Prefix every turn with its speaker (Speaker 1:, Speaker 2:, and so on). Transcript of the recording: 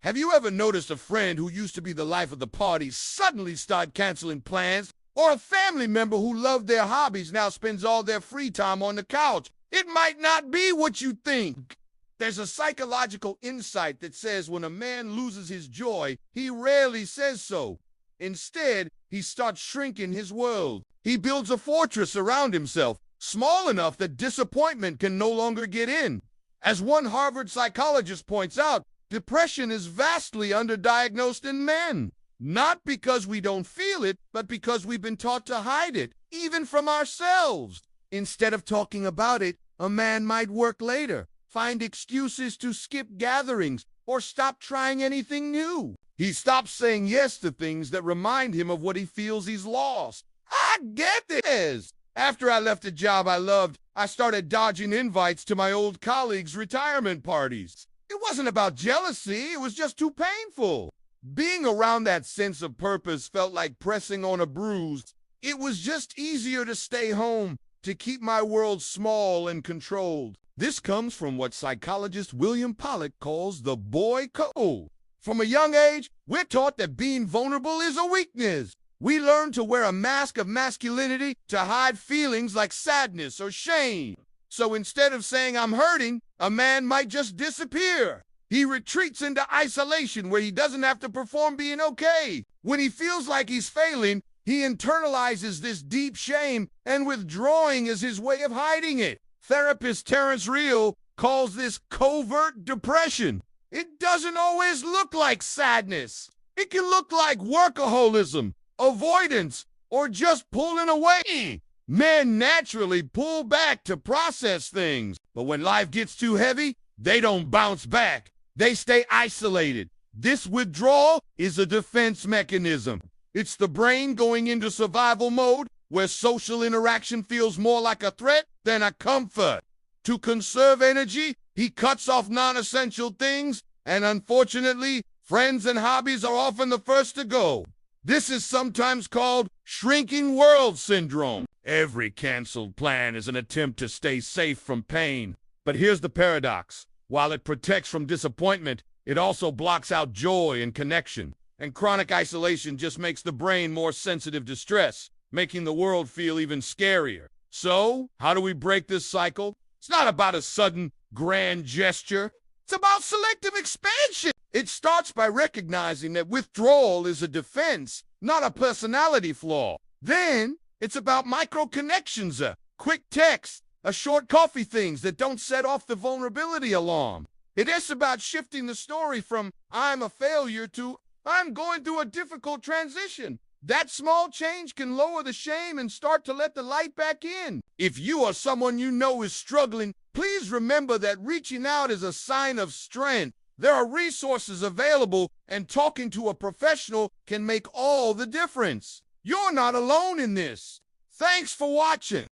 Speaker 1: Have you ever noticed a friend who used to be the life of the party suddenly start canceling plans? Or a family member who loved their hobbies now spends all their free time on the couch? It might not be what you think. There's a psychological insight that says when a man loses his joy, he rarely says so. Instead, he starts shrinking his world. He builds a fortress around himself, small enough that disappointment can no longer get in. As one Harvard psychologist points out, depression is vastly underdiagnosed in men. Not because we don't feel it, but because we've been taught to hide it, even from ourselves. Instead of talking about it, a man might work later, find excuses to skip gatherings, or stop trying anything new. He stops saying yes to things that remind him of what he feels he's lost. I get this. After I left a job I loved, I started dodging invites to my old colleagues' retirement parties. It wasn't about jealousy, it was just too painful. Being around that sense of purpose felt like pressing on a bruise. It was just easier to stay home, to keep my world small and controlled. This comes from what psychologist William Pollack calls the boy code. From a young age, we're taught that being vulnerable is a weakness. We learn to wear a mask of masculinity to hide feelings like sadness or shame. So instead of saying I'm hurting, a man might just disappear. He retreats into isolation where he doesn't have to perform being okay. When he feels like he's failing, he internalizes this deep shame, and withdrawing is his way of hiding it. Therapist Terrence Real calls this covert depression. It doesn't always look like sadness. It can look like workaholism, avoidance, or just pulling away. Men naturally pull back to process things, but when life gets too heavy, they don't bounce back. They stay isolated. This withdrawal is a defense mechanism. It's the brain going into survival mode where social interaction feels more like a threat than a comfort. To conserve energy, he cuts off non-essential things, and unfortunately, friends and hobbies are often the first to go. This is sometimes called shrinking world syndrome. Every canceled plan is an attempt to stay safe from pain. But here's the paradox. While it protects from disappointment, it also blocks out joy and connection. And chronic isolation just makes the brain more sensitive to stress, making the world feel even scarier. So, how do we break this cycle? It's not about a sudden, grand gesture. It's about selective expansion. It starts by recognizing that withdrawal is a defense, not a personality flaw. Then, it's about micro-connections, a quick text, a short coffee, things that don't set off the vulnerability alarm. It is about shifting the story from I'm a failure to I'm going through a difficult transition. That small change can lower the shame and start to let the light back in. If you or someone you know is struggling, please remember that reaching out is a sign of strength. There are resources available, and talking to a professional can make all the difference. You're not alone in this. Thanks for watching.